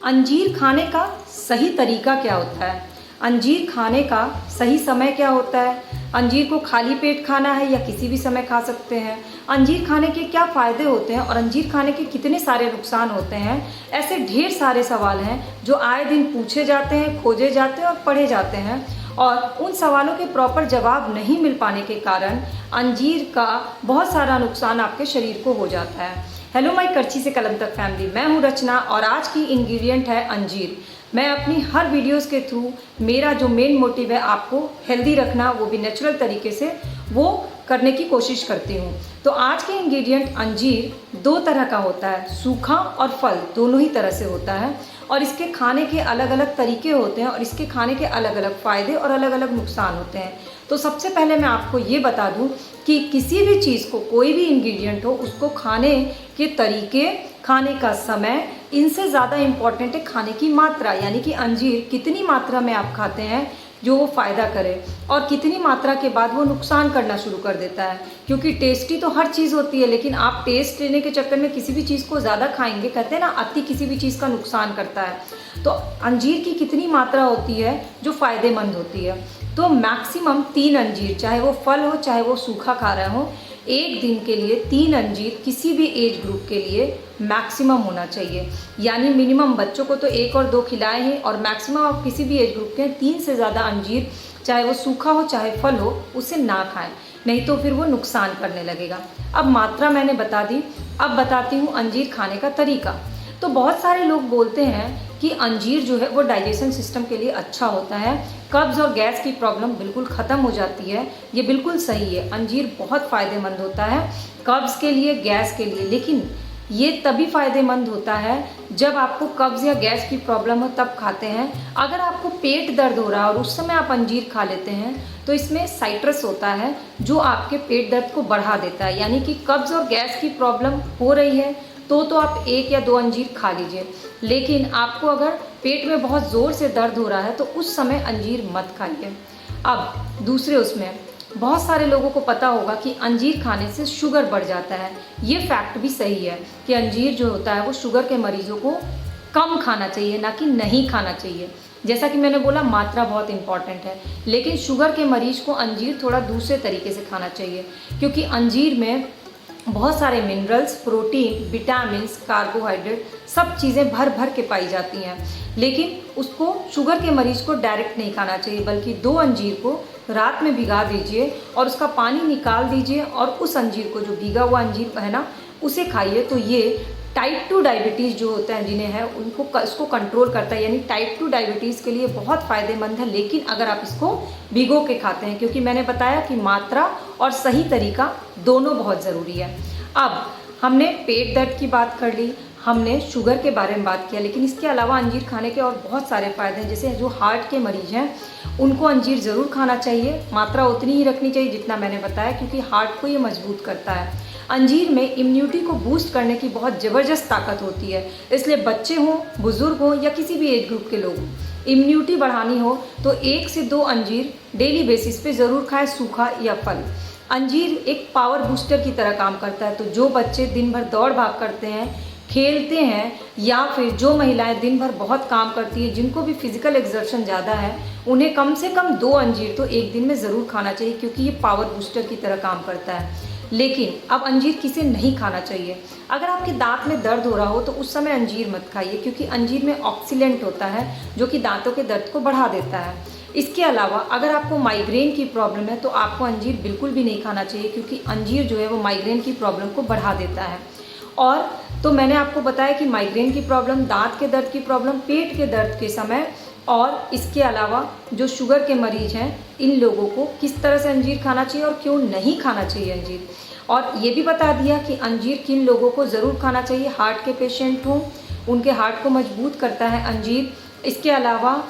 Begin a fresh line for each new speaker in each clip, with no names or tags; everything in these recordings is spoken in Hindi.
अंजीर खाने का सही तरीका क्या होता है? अंजीर खाने का सही समय क्या होता है? अंजीर को खाली पेट खाना है या किसी भी समय खा सकते हैं? अंजीर खाने के क्या फ़ायदे होते हैं और अंजीर खाने के कितने सारे नुकसान होते हैं? ऐसे ढेर सारे सवाल हैं जो आए दिन पूछे जाते हैं, खोजे जाते हैं और पढ़े जाते हैं, और उन सवालों के प्रॉपर जवाब नहीं मिल पाने के कारण अंजीर का बहुत सारा नुकसान आपके शरीर को हो जाता है। हेलो माय करची से कलम तक फैमिली, मैं हूं रचना और आज की इंग्रेडिएंट है अंजीर। मैं अपनी हर वीडियोस के थ्रू मेरा जो मेन मोटिव है आपको हेल्दी रखना, वो भी नेचुरल तरीके से, वो करने की कोशिश करती हूँ। तो आज के इंग्रेडिएंट अंजीर दो तरह का होता है, सूखा और फल दोनों ही तरह से होता है, और इसके खाने के अलग अलग तरीके होते हैं और इसके खाने के अलग अलग फ़ायदे और अलग अलग नुकसान होते हैं। तो सबसे पहले मैं आपको ये बता दूं कि किसी भी चीज़ को, कोई भी इंग्रेडिएंट हो, उसको खाने के तरीके, खाने का समय, इनसे ज़्यादा इम्पॉर्टेंट है खाने की मात्रा, यानी कि अंजीर कितनी मात्रा में आप खाते हैं जो वो फ़ायदा करे, और कितनी मात्रा के बाद वो नुकसान करना शुरू कर देता है। क्योंकि टेस्टी तो हर चीज़ होती है, लेकिन आप टेस्ट लेने के चक्कर में किसी भी चीज़ को ज़्यादा खाएंगे, कहते हैं ना अति किसी भी चीज़ का नुकसान करता है। तो अंजीर की कितनी मात्रा होती है जो फ़ायदेमंद होती है? तो मैक्सिमम 3 अंजीर, चाहे वो फल हो चाहे वो सूखा खा रहे हो, एक दिन के लिए 3 अंजीर किसी भी एज ग्रुप के लिए मैक्सिमम होना चाहिए। यानी मिनिमम बच्चों को तो 1 और 2 खिलाए हैं, और मैक्सिमम आप किसी भी एज ग्रुप के 3 से ज़्यादा अंजीर, चाहे वो सूखा हो चाहे फल हो, उसे ना खाएं, नहीं तो फिर वो नुकसान करने लगेगा। अब मात्रा मैंने बता दी, अब बताती हूँ अंजीर खाने का तरीका। तो बहुत सारे लोग बोलते हैं कि अंजीर जो है वो डाइजेशन सिस्टम के लिए अच्छा होता है, कब्ज़ और गैस की प्रॉब्लम बिल्कुल ख़त्म हो जाती है। ये बिल्कुल सही है, अंजीर बहुत फ़ायदेमंद होता है कब्ज़ के लिए, गैस के लिए। लेकिन ये तभी फ़ायदेमंद होता है जब आपको कब्ज़ या गैस की प्रॉब्लम हो, तब खाते हैं। अगर आपको पेट दर्द हो रहा है और उस समय आप अंजीर खा लेते हैं तो इसमें साइट्रस होता है जो आपके पेट दर्द को बढ़ा देता है। यानी कि कब्ज़ और गैस की प्रॉब्लम हो रही है तो आप 1 या 2 अंजीर खा लीजिए, लेकिन आपको अगर पेट में बहुत ज़ोर से दर्द हो रहा है तो उस समय अंजीर मत खाइए। अब दूसरे उसमें बहुत सारे लोगों को पता होगा कि अंजीर खाने से शुगर बढ़ जाता है। ये फैक्ट भी सही है कि अंजीर जो होता है वो शुगर के मरीजों को कम खाना चाहिए, ना कि नहीं खाना चाहिए। जैसा कि मैंने बोला, मात्रा बहुत इंपॉर्टेंट है, लेकिन शुगर के मरीज को अंजीर थोड़ा दूसरे तरीके से खाना चाहिए, क्योंकि अंजीर में बहुत सारे मिनरल्स, प्रोटीन, विटामिन्स, कार्बोहाइड्रेट, सब चीज़ें भर भर के पाई जाती हैं। लेकिन उसको शुगर के मरीज़ को डायरेक्ट नहीं खाना चाहिए, बल्कि 2 अंजीर को रात में भिगा दीजिए और उसका पानी निकाल दीजिए, और उस अंजीर को, जो भीगा हुआ अंजीर है ना, उसे खाइए। तो ये टाइप 2 डायबिटीज़ जो होता है, जिन्हें है, उनको इसको कंट्रोल करता है। यानी टाइप 2 डायबिटीज़ के लिए बहुत फ़ायदेमंद है, लेकिन अगर आप इसको भिगो के खाते हैं, क्योंकि मैंने बताया कि मात्रा और सही तरीका दोनों बहुत ज़रूरी है। अब हमने पेट दर्द की बात कर ली, हमने शुगर के बारे में बात किया, लेकिन इसके अलावा अंजीर खाने के और बहुत सारे फ़ायदे हैं। जैसे जो हार्ट के मरीज़ हैं उनको अंजीर ज़रूर खाना चाहिए, मात्रा उतनी ही रखनी चाहिए जितना मैंने बताया, क्योंकि हार्ट को ये मजबूत करता है। अंजीर में इम्यूनिटी को बूस्ट करने की बहुत ज़बरदस्त ताकत होती है, इसलिए बच्चे हों, बुज़ुर्ग हों या किसी भी एज ग्रुप के लोग, इम्यूनिटी बढ़ानी हो तो 1 से 2 अंजीर डेली बेसिस पे ज़रूर खाएं, सूखा या फल। अंजीर एक पावर बूस्टर की तरह काम करता है। तो जो बच्चे दिन भर दौड़ भाग करते हैं, खेलते हैं, या फिर जो महिलाएं दिन भर बहुत काम करती है, जिनको भी फिजिकल एक्सर्शन ज़्यादा है, उन्हें कम से कम 2 अंजीर तो एक दिन में ज़रूर खाना चाहिए, क्योंकि ये पावर बूस्टर की तरह काम करता है। लेकिन अब अंजीर किसे नहीं खाना चाहिए? अगर आपके दांत में दर्द हो रहा हो तो उस समय अंजीर मत खाइए, क्योंकि अंजीर में ऑक्सीलेंट होता है जो कि दांतों के दर्द को बढ़ा देता है। इसके अलावा अगर आपको माइग्रेन की प्रॉब्लम है तो आपको अंजीर बिल्कुल भी नहीं खाना चाहिए, क्योंकि अंजीर जो है वो माइग्रेन की प्रॉब्लम को बढ़ा देता है। और तो मैंने आपको बताया कि माइग्रेन की प्रॉब्लम, दांत के दर्द की प्रॉब्लम, पेट के दर्द के समय, और इसके अलावा जो शुगर के मरीज हैं, इन लोगों को किस तरह से अंजीर खाना चाहिए और क्यों नहीं खाना चाहिए अंजीर। और ये भी बता दिया कि अंजीर किन लोगों को ज़रूर खाना चाहिए, हार्ट के पेशेंट हों, उनके हार्ट को मजबूत करता है अंजीर। इसके अलावा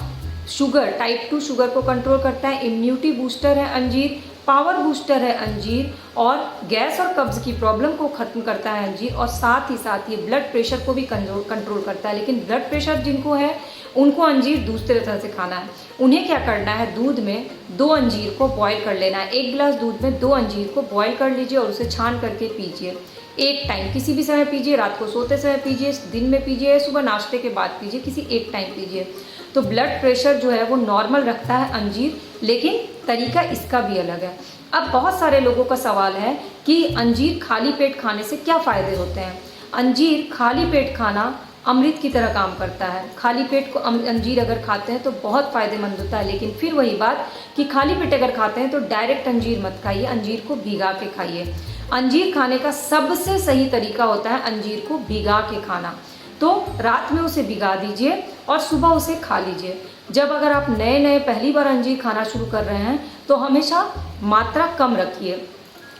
शुगर, टाइप 2 शुगर को कंट्रोल करता है, इम्यूनिटी बूस्टर है अंजीर, पावर बूस्टर है अंजीर, और गैस और कब्ज़ की प्रॉब्लम को ख़त्म करता है अंजीर, और साथ ही साथ ये ब्लड प्रेशर को भी कंट्रोल करता है। लेकिन ब्लड प्रेशर जिनको है उनको अंजीर दूसरे तरह से खाना है। उन्हें क्या करना है, दूध में 2 अंजीर को बॉईल कर लेना है। 1 गिलास दूध में 2 अंजीर को बॉईल कर लीजिए और उसे छान करके पीजिए। एक टाइम किसी भी समय पीजिए, रात को सोते समय पीजिए, दिन में पीजिए, सुबह नाश्ते के बाद पीजिए, किसी एक टाइम पीजिए। तो ब्लड प्रेशर जो है वो नॉर्मल रखता है अंजीर, लेकिन तरीका इसका भी अलग है। अब बहुत सारे लोगों का सवाल है कि अंजीर खाली पेट खाने से क्या फ़ायदे होते हैं। अंजीर खाली पेट खाना अमृत की तरह काम करता है। खाली पेट को अंजीर अगर खाते हैं तो बहुत फ़ायदेमंद होता है, लेकिन फिर वही बात कि खाली पेट अगर खाते हैं तो डायरेक्ट अंजीर मत खाइए, अंजीर को भिगा के खाइए। अंजीर खाने का सबसे सही तरीका होता है अंजीर को भिगा के खाना। तो रात में उसे भिगा दीजिए और सुबह उसे खा लीजिए। जब अगर आप नए नए पहली बार अंजीर खाना शुरू कर रहे हैं तो हमेशा मात्रा कम रखिए,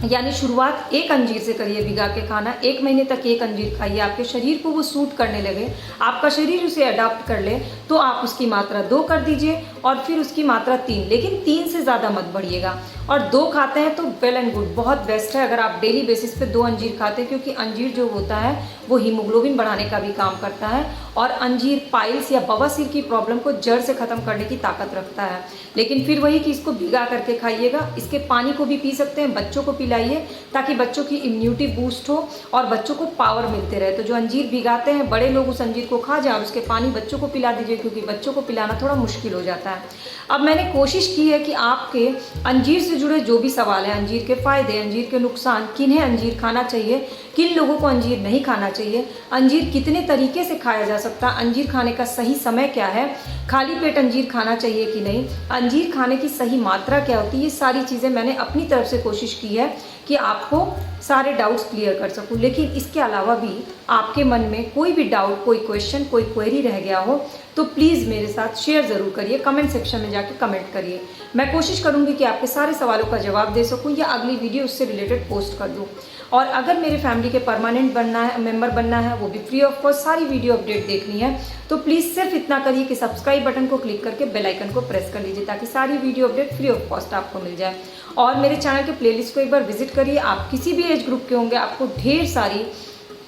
यानी शुरुआत एक अंजीर से करिए भिगा के खाना। 1 महीने तक एक अंजीर खाइए, आपके शरीर को वो सूट करने लगे, आपका शरीर उसे अडॉप्ट कर ले तो आप उसकी मात्रा 2 कर दीजिए और फिर उसकी मात्रा 3, लेकिन 3 से ज़्यादा मत बढ़िएगा। और 2 खाते हैं तो वेल एंड गुड, बहुत बेस्ट है अगर आप डेली बेसिस पे 2 अंजीर खाते हैं, क्योंकि अंजीर जो होता है वो हीमोग्लोबिन बढ़ाने का भी काम करता है और अंजीर पाइल्स या बवासीर की प्रॉब्लम को जड़ से ख़त्म करने की ताकत रखता है। लेकिन फिर वही कि इसको भिगा करके खाइएगा। इसके पानी को भी पी सकते हैं, बच्चों को पिलाइए ताकि बच्चों की इम्यूनिटी बूस्ट हो और बच्चों को पावर मिलते रहे। तो जो अंजीर भिगाते हैं बड़े लोग उस अंजीर को खा जाए और उसके पानी बच्चों को पिला दीजिए, क्योंकि बच्चों को पिलाना थोड़ा मुश्किल हो जाता है। अब मैंने कोशिश की है कि आपके अंजीर से जुड़े जो भी सवाल हैं, अंजीर के फ़ायदे, अंजीर के नुकसान, किन्हें अंजीर खाना चाहिए, किन लोगों को अंजीर नहीं खाना चाहिए, अंजीर कितने तरीके से खाया जा सकता है, अंजीर खाने का सही समय क्या है, खाली पेट अंजीर खाना चाहिए कि नहीं, अंजीर खाने की सही मात्रा क्या होती है, ये सारी चीज़ें मैंने अपनी तरफ से कोशिश की है कि आपको सारे डाउट्स क्लियर कर सकूं। लेकिन इसके अलावा भी आपके मन में कोई भी डाउट, कोई क्वेश्चन, कोई क्वेरी रह गया हो तो प्लीज़ मेरे साथ शेयर ज़रूर करिए, कमेंट सेक्शन में जाके कमेंट करिए। मैं कोशिश करूंगी कि आपके सारे सवालों का जवाब दे सकूं या अगली वीडियो उससे रिलेटेड पोस्ट कर दूं। और अगर मेरे फैमिली के परमानेंट बनना है, मेंबर बनना है, वो भी फ्री ऑफ कॉस्ट, सारी वीडियो अपडेट देखनी है, तो प्लीज़ सिर्फ इतना करिए कि सब्सक्राइब बटन को क्लिक करके बेल आइकन को प्रेस कर लीजिए ताकि सारी video update free of cost आपको मिल जाए। और मेरे चैनल के प्लेलिस्ट को एक बार विजिट करिए। आप किसी भी एज ग्रुप के होंगे, आपको ढेर सारी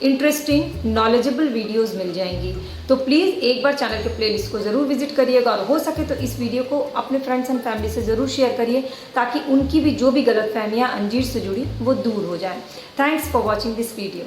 इंटरेस्टिंग नॉलेजेबल वीडियोस मिल जाएंगी। तो प्लीज़ एक बार चैनल के प्लेलिस्ट को ज़रूर विजिट करिएगा और हो सके तो इस वीडियो को अपने फ्रेंड्स एंड फैमिली से ज़रूर शेयर करिए ताकि उनकी भी जो भी गलतफहमियां अंजीर से जुड़ी वो दूर हो जाए। Thanks for watching this video.